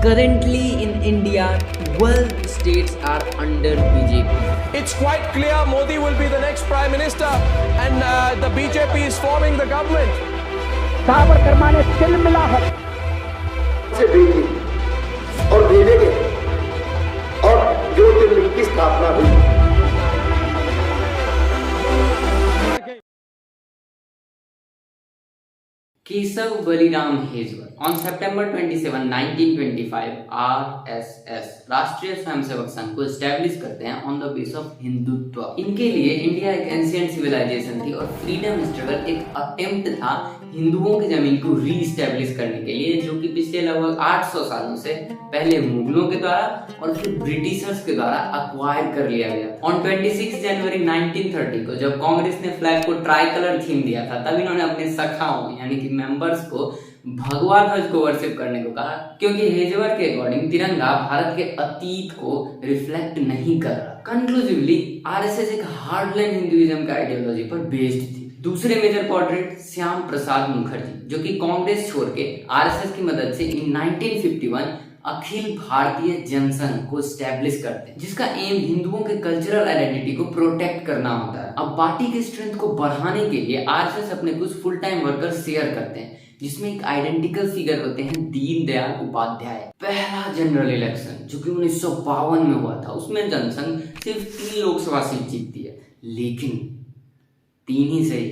currently in India 12 states are under BJP. It's quite clear Modi will be the next Prime Minister and the BJP is forming the government. सावरकर्मा ने तिल मिलावट से भेजी और भेजे गए और ज्योतिर्लिंग की स्थापना हुई। Keshav Baliram हेजवर on September 27, 1925 RSS राष्ट्रीय स्वयंसेवक संघ को एस्टेब्लिश करते हैं on the base of Hindutva. इनके लिए इंडिया एक एंशिएंट सिविलाइजेशन थी और फ्रीडम स्ट्रगल एक अटेम्प्ट था हिंदुओं की जमीन को रीस्टैब्लिश करने के लिए, जो कि पिछले लगभग 800 सालों से पहले मुगलों के द्वारा और फिर ब्रिटिशर्स के द्वारा अक्वायर कर लिया गया। ऑन 26 जनवरी 1930 को जब कांग्रेस ने फ्लैग को ट्राई कलर थीम दिया था, तब इन्होंने अपने सखाओं यानी कि मेंबर्स को भगवा ध्वज को वर्शिप करने को कहा, क्योंकि हेजवर के अकॉर्डिंग तिरंगा भारत के अतीत को रिफ्लेक्ट नहीं कर रहा। कंक्लूसिवली आरएसएस एक हार्डलाइन हिंदुइज्म का आइडियोलॉजी पर बेस्ड थी। दूसरे मेजर क्वाड्रेंट श्याम प्रसाद मुखर्जी, जो कि कांग्रेस छोड़ के आरएसएस की मदद से इन 1951 अखिल भारतीय जनसंघ को स्टैब्लिश करते हैं, जिसका एम हिंदुओं के कल्चरल आइडेंटिटी को प्रोटेक्ट करना होता है। अब पार्टी के स्ट्रेंथ को बढ़ाने के लिए आरएसएस अपने कुछ फुल टाइम वर्कर्स शेयर करते हैं, जिसमें एक आइडेंटिकल फिगर होते हैं दीनदयाल उपाध्याय। पहला जनरल इलेक्शन जो कि 1952 में हुआ था, उसमें जनसंघ सिर्फ 3 लोकसभा सीट जीतती है, लेकिन 3 ही सही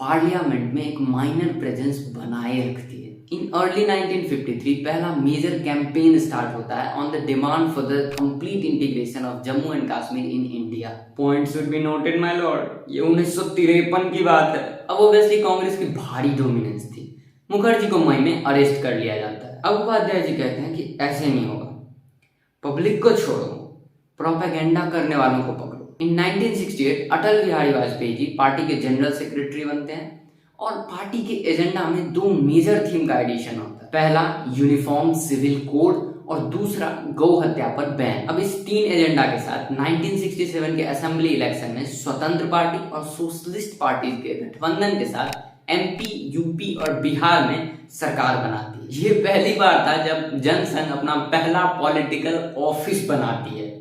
पार्लियामेंट में एक माइनर प्रेजेंस बनाए रखती है। इन अर्ली 1953 पहला मेजर कैंपेन स्टार्ट होता है on the demand for the complete integration of Jammu and Kashmir in India. Point should be noted my Lord, ये 1953 की बात है। अब ऑब्वियसली कांग्रेस की भारी डोमिनेंस थी। मुखर्जी को मई में अरेस्ट कर लिया जाता है। अब उपाध्याय जी कहते हैं कि ऐसे नहीं होगा, पब्लिक को छोड़ो, प्रोपेगेंडा करने वालों को पकड़ो। इन 1968 अटल बिहारी वाजपेयी जी पार्टी के जनरल सेक्रेटरी बनते हैं और पार्टी के एजेंडा में 2 मेजर थीम का एडिशन होता है। पहला यूनिफॉर्म सिविल कोड और दूसरा गौ हत्या पर बैन। अब इस 3 एजेंडा के साथ 1967 के असेंबली इलेक्शन में स्वतंत्र पार्टी और सोशलिस्ट पार्टी के गठबंधन के साथ एमपी, यूपी और बिहार में सरकार बनाती है। ये पहली बार था जब जनसंघ अपना पहला पॉलिटिकल ऑफिस बनाती है।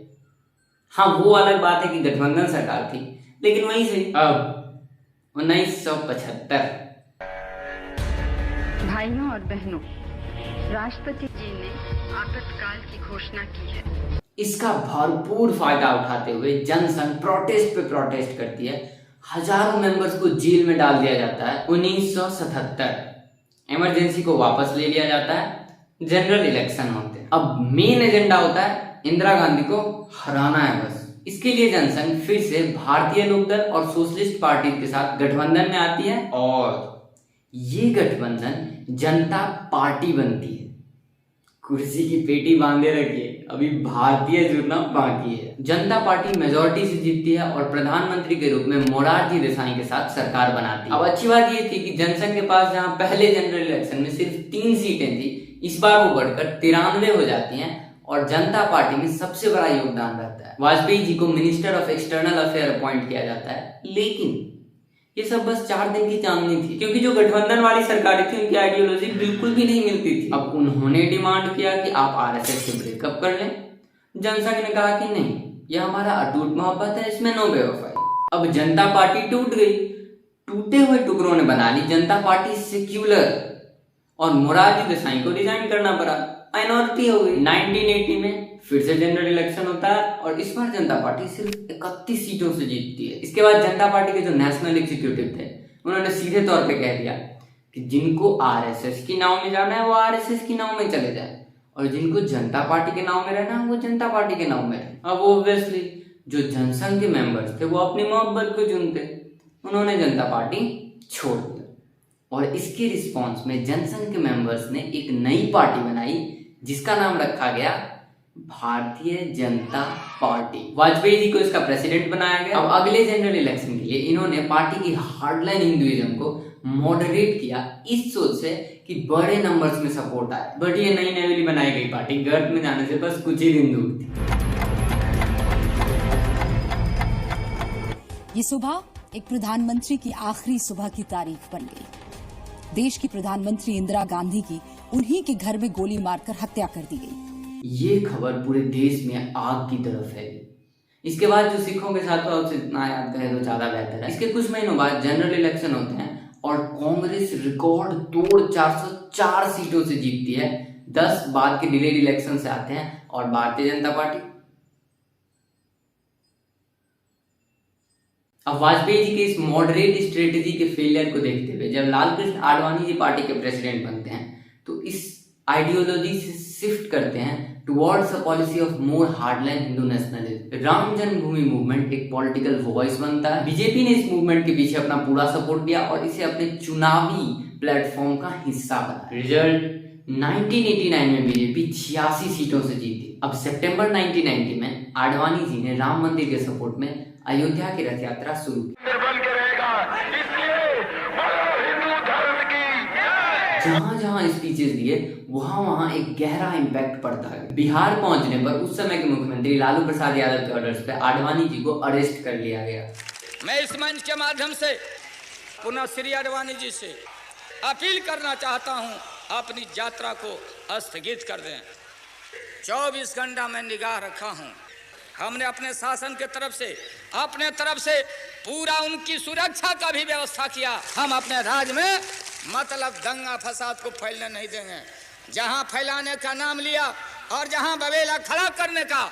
हाँ, वो अलग बात है कि गठबंधन सरकार थी, लेकिन वहीं से अब 1975 भाइयों और बहनों, राष्ट्रपति जी ने आपातकाल की घोषणा की है। इसका भरपूर फायदा उठाते हुए जनसंघ प्रोटेस्ट पे प्रोटेस्ट करती है। हजारों मेंबर्स को जेल में डाल दिया जाता है। 1977 इमरजेंसी को वापस ले लिया जाता है। जनरल इलेक्शन होते हैं। अब मेन एजेंडा होता है इंदिरा गांधी को हराना है बस। इसके लिए जनसंघ फिर से भारतीय लोकदल और सोशलिस्ट पार्टी के साथ गठबंधन में आती है और ये गठबंधन जनता पार्टी बनती है। कुर्सी की पेटी बांधे रखिए, अभी भारतीय जुड़ना बाकी है। जनता पार्टी मेजोरिटी से जीतती है और प्रधानमंत्री के रूप में मोरारजी देसाई के साथ सरकार बनाती है। अब अच्छी बात ये थी कि जनसंघ के पास जहां पहले जनरल इलेक्शन में सिर्फ 3 सीटें थी, इस बार वो बढ़कर 93 हो जाती हैं और जनता पार्टी में सबसे बड़ा योगदान रहता है। वाजपेयी जी को minister of external affair appoint किया जाता है, लेकिन ये सब बस 4 दिन की चांदनी थी, क्योंकि जो गठबंधन वाली सरकार थी उनकी आइडियोलॉजी बिल्कुल भी नहीं मिलती थी। अब उन्होंने डिमांड किया कि आप आरएसएस से ब्रेकअप कर लें। जनसंघ ने कहा कि नहीं, यह हमारा अटूट मोहब्बत है, इसमें नो बेवफाई। अब जनता पार्टी टूट गई। टूटे हुए टुकड़ों ने बना ली जनता पार्टी सेक्युलर और मोरारजी देसाई को रिजाइन करना पड़ा, माइनॉरिटी हो गई। 1980 में फिर से जनरल इलेक्शन होता है और इस बार जनता पार्टी सिर्फ 31 सीटों से जीतती है। इसके बाद जनता पार्टी के जो नेशनल एग्जीक्यूटिव थे, उन्होंने सीधे तौर पे कह दिया कि जिनको आरएसएस की नाव में जाना है वो आरएसएस की नाव में चले जाए और जिनको जनता पार्टी के नाव में रहना है वो जनता पार्टी के नाव में रहे। अब ऑब्वियसली जो जनसंघ के मेंबर्स थे वो अपनी मोहब्बत को चुनते, उन्होंने जनता पार्टी छोड़ दिया और इसके रिस्पॉन्स में जनसंघ के मेंबर्स ने एक नई पार्टी बनाई जिसका नाम रखा गया भारतीय जनता पार्टी। वाजपेयी जी को इसका प्रेसिडेंट बनाया गया। अब अगले जनरल इलेक्शन के लिए इन्होंने पार्टी की हार्डलाइन हिंदुइज्म को मॉडरेट किया, इस सोच से कि बड़े नंबर्स में सपोर्ट आए। बट ये नई नवेली बनाई गई पार्टी गर्त में जाने से बस कुछ ही दिन दूर थी। ये सुबह एक प्रधानमंत्री की आखिरी सुबह की तारीख बन गई। देश की प्रधानमंत्री इंदिरा गांधी की उन्हीं के घर में गोली मारकर हत्या कर दी गई। ये खबर पूरे देश में आग की तरफ फैली। इसके बाद जो सिखों के साथ हुआ उससे इतना याद करें तो ज्यादा बेहतर है। इसके कुछ महीनों बाद जनरल इलेक्शन होते हैं और कांग्रेस रिकॉर्ड तोड़ 404 सीटों से जीतती है। 10 बाद के डिलेड इलेक्शन से आते हैं और भारतीय जनता पार्टी। अब वाजपेयी जी के इस मॉडरेट स्ट्रेटेजी के फेलियर को देखते हुए जब लालकृष्ण आडवाणी जी पार्टी के प्रेसिडेंट बनते हैं तो इस आइडियोलॉजी से शिफ्ट करते हैं towards a policy of more hardline Hindu nationalism. Ram Janmabhoomi movement एक पॉलिटिकल वॉइस बनता है। बीजेपी ने इस मूवमेंट के पीछे अपना पूरा सपोर्ट दिया और इसे अपने चुनावी प्लेटफॉर्म का हिस्सा बना। रिजल्ट 1989 में बीजेपी 86 सीटों से जीती। अब सितंबर 1990 में आडवाणी जी ने राम मंदिर के सपोर्ट में अयोध्या की रथ यात्रा शुरू की। जहां जहां स्पीचेस दिए वहां वहां एक गहरा इम्पैक्ट पड़ता है। बिहार पहुंचने पर उस समय के मुख्यमंत्री लालू प्रसाद यादव के ऑर्डर्स पे आडवाणी जी को अरेस्ट कर लिया गया। मैं इस मंच के माध्यम से पुनः श्री आडवाणी जी से अपील करना चाहता हूं, अपनी यात्रा को स्थगित कर दें। 24 घंटा मैं निगाह रखा हूं। हमने अपने शासन के तरफ से पूरा उनकी सुरक्षा का भी व्यवस्था किया। हम अपने राज्य में मतलब दंगा फसाद को फैलने नहीं देंगे। जहां फैलाने का नाम लिया और जहां बवेला खड़ा करने का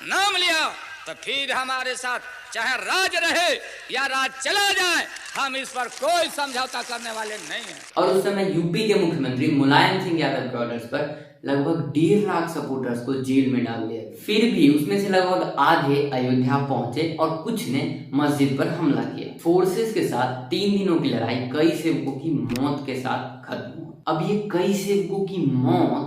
नाम लिया तो फिर हमारे साथ चाहे राज रहे या राज चला जाए, हम इस पर कोई समझौता करने वाले नहीं हैं। और उस समय यूपी के मुख्यमंत्री मुलायम सिंह यादव के ऑर्डर्स पर लगभग 1.5 लाख सपोर्टर्स को जेल में डाल दिया। फिर भी उसमें से लगभग आधे अयोध्या पहुंचे और कुछ ने मस्जिद पर हमला किया। फोर्सेस के साथ 3 दिनों की लड़ाई कई सेवकों की मौत के साथ खत्म हुई। अब ये कई सेवकों की मौत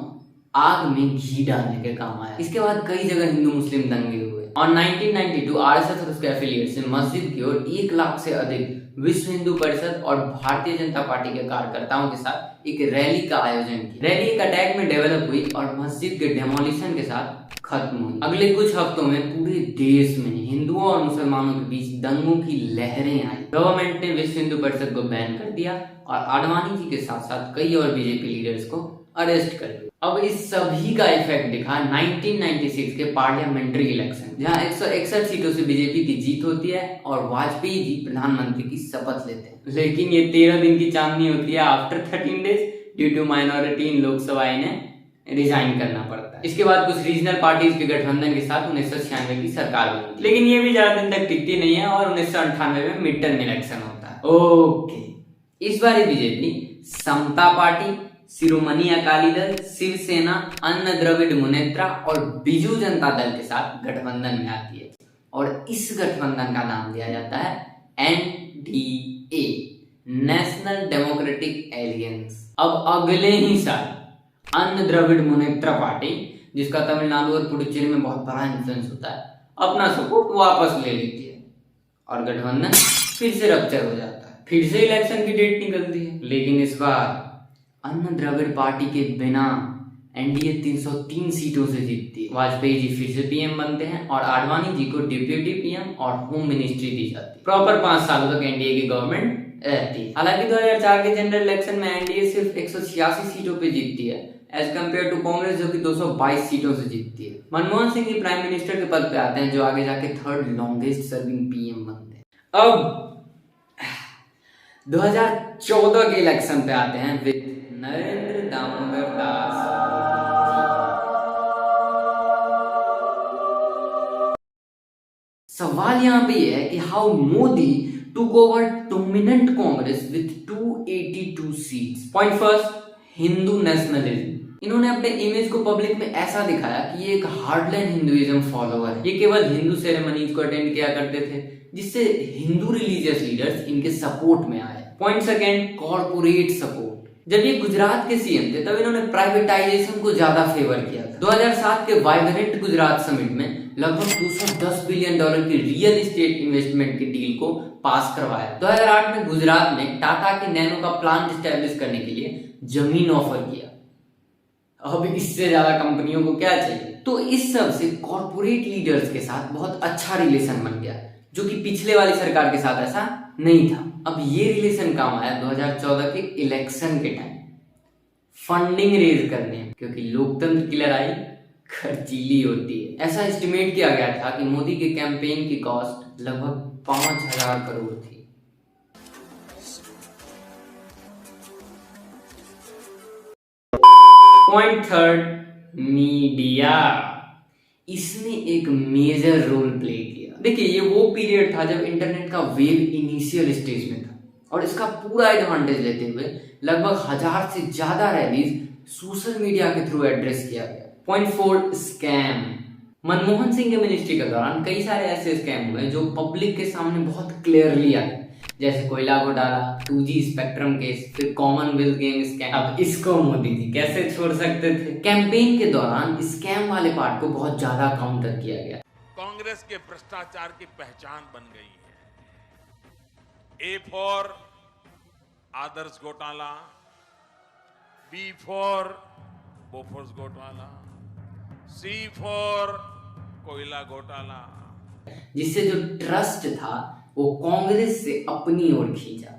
आग में घी डालने के काम आया। इसके बाद कई जगह हिंदू मुस्लिम दंगे हुए और 1992 आरएसएस और उसके एफिलिएट से मस्जिद की ओर 1 लाख से अधिक विश्व हिंदू परिषद और भारतीय जनता पार्टी के कार्यकर्ताओं के साथ एक रैली का आयोजन किया। रैली एक अटैक में डेवलप हुई और मस्जिद के डेमोलिशन के साथ खत्म हुई। अगले कुछ हफ्तों में पूरे देश में हिंदुओं और मुसलमानों के बीच दंगों की लहरें आई। गवर्नमेंट ने विश्व हिंदू परिषद को बैन कर दिया और आडवाणी जी के साथ साथ कई और बीजेपी लीडर्स को अरेस्ट कर दिया। अब इस सभी का इफेक्ट दिखा 1996 के पार्लियामेंट्री इलेक्शन, जहां 161 सीटों से बीजेपी की जीत होती है और वाजपेयी जी प्रधानमंत्री की शपथ लेते हैं। लेकिन ये 13 दिन की चांदनी होती है after 13 days due to minority in Lok Sabha इन्हें रिजाइन करना पड़ता है। इसके बाद कुछ रीजनल पार्टीज के गठबंधन के साथ 1996 की सरकार बनती है, लेकिन ये भी ज्यादा दिन तक टिकती नहीं है और 1998 में मिड टर्म इलेक्शन होता है। ओके, इस बार बीजेपी समता पार्टी, शिरोमणि अकाली दल, शिवसेना, अन्न द्रविड़ मुनेत्रा और बीजू जनता दल के साथ गठबंधन में आती है और इस गठबंधन का नाम दिया जाता है एनडीए, नेशनल डेमोक्रेटिक एलियंस। अब अगले ही साल अन्न द्रविड़ मुनेत्रा पार्टी, जिसका तमिलनाडु और पुडुचेरी में बहुत बड़ा इन्फ्लुएंस होता है, अपना सपोर्ट वापस ले लेती है और गठबंधन फिर से रप्चर हो जाता है। फिर से इलेक्शन की डेट निकलती है, लेकिन इस बार अन्न द्रविड़ पार्टी के बिना एनडीए 303 सीटों से जीतती है। वाजपेयी जी फिर से पीएम बनते हैं और आडवाणी जी को डिप्यूटी पीएम और होम मिनिस्ट्री दी जाती है। प्रॉपर 5 सालों तक एनडीए की गवर्नमेंट रहती है। हालांकि 2004 के जनरल इलेक्शन में एनडीए सिर्फ 186 सीटों पे जीतती है एज कम्पेयर टू कांग्रेस जो कि 222 सीटों से जीतती है। मनमोहन सिंह जी प्राइम मिनिस्टर के पद पे आते हैं, जो आगे जाके 3rd लॉन्गेस्ट सर्विंग पीएम बनते हैं। अब 2014 के इलेक्शन पे आते हैं विद नरेंद्र दामोदर दास। सवाल यहाँ पे यह है कि how Modi took over dominant Congress with 282 seats. Point first, Hindu nationalism. इन्होंने अपने इमेज को पब्लिक में ऐसा दिखाया कि ये एक हार्डलाइन हिंदुइज्म फॉलोअर है। ये केवल हिंदू सेरेमनीज को अटेंड किया करते थे, जिससे हिंदू रिलीजियस लीडर्स इनके सपोर्ट में आए। Point second, corporate support. जब ये गुजरात के सीएम थे तब इन्होंने प्राइवेटाइजेशन को ज्यादा फेवर किया था। 2007 के वाइब्रेंट गुजरात समिट में लगभग $210 बिलियन की रियल एस्टेट इन्वेस्टमेंट की डील को पास करवाया। 2008 में गुजरात ने टाटा के नैनो का प्लांट एस्टेब्लिश करने के लिए जमीन ऑफर किया। अब इससे ज्यादा कंपनियों को क्या चाहिए? तो इस सब से कॉर्पोरेट लीडर्स के साथ बहुत अच्छा रिलेशन बन गया, जो कि पिछले वाली सरकार के साथ ऐसा नहीं था। अब ये रिलेशन काम आया 2014 के इलेक्शन के टाइम। फंडिंग रेज करने, क्योंकि लोकतंत्र की लड़ाई खर्चीली होती है। ऐसा एस्टिमेट किया गया था कि मोदी के कैंपेन की कॉस्ट लगभग 5,000 करोड़ थी। Point third, media. इसने एक मेजर रोल प्ले किया। देखिए, ये वो पीरियड था जब इंटरनेट का वेव इनिशियल स्टेज में था और इसका पूरा एडवांटेज लेते हुए लगभग 1000 से ज्यादा रैलीज सोशल मीडिया के थ्रू एड्रेस किया गया। Point 4, scam. मनमोहन सिंह के मिनिस्ट्री के दौरान कई सारे ऐसे स्कैम हुए जो पब्लिक के सामने बहुत क्लियरली आए, जैसे कोयला घोटाला, 2G स्पेक्ट्रम केस, फिर कॉमनवेल्थ गेम स्कैम। अब इसको मोदी जी कैसे छोड़ सकते थे। कैंपेन के दौरान स्कैम वाले पार्ट को बहुत ज्यादा काउंटर किया गया। कांग्रेस के भ्रष्टाचार की पहचान बन गई है। A फॉर आदर्श घोटाला, B फॉर बोफोर्स घोटाला, C फॉर कोयला घोटाला, जिससे जो ट्रस्ट था वो कांग्रेस से अपनी ओर खींचा।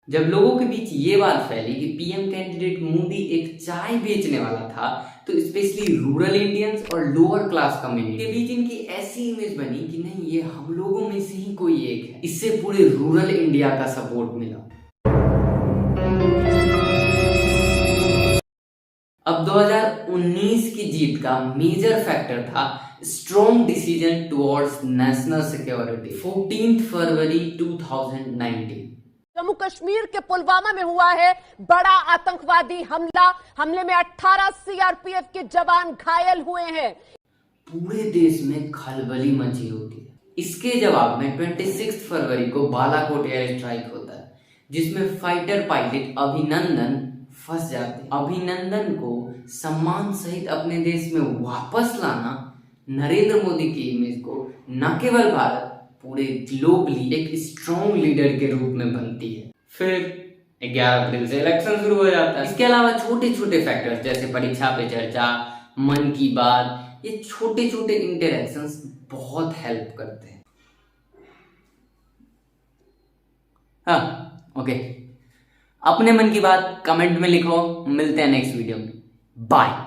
जब लोगों के बीच ये बात फैली कि पीएम कैंडिडेट मोदी एक चाय बेचने वाला था, तो स्पेशली रूरल इंडियंस और लोअर क्लास कम्युनिटी के बीच इनकी ऐसी इमेज बनी कि नहीं, ये हम लोगों में से ही कोई एक है। इससे पूरे रूरल इंडिया का सपोर्ट मिला। अब 2019 की जीत का मेजर फैक्टर था strong decision towards national security. 14 फरवरी 2019 जम्मू कश्मीर के पुलवामा में हुआ है बड़ा आतंकवादी हमला। हमले में 18 सीआरपीएफ के जवान घायल हुए हैं। पूरे देश में खलबली मची होती है। इसके जवाब में 26 फरवरी को बालाकोट एयर स्ट्राइक होता है, जिसमें फाइटर पायलट अभिनंदन फंस जाते हैं। अभिनंदन को सम्मान सहित अपने देश में वापस लाना नरेंद्र मोदी की इमेज को न केवल भारत, पूरे ग्लोबली एक स्ट्रॉन्ग लीडर के रूप में बनती है। फिर 11 अप्रैल से इलेक्शन शुरू हो जाता है। इसके अलावा छोटे छोटे फैक्टर्स जैसे परीक्षा पे चर्चा, मन की बात, ये छोटे छोटे इंटरेक्शंस बहुत हेल्प करते हैं। हाँ, ओके, अपने मन की बात कमेंट में लिखो। मिलते हैं नेक्स्ट वीडियो में। बाय।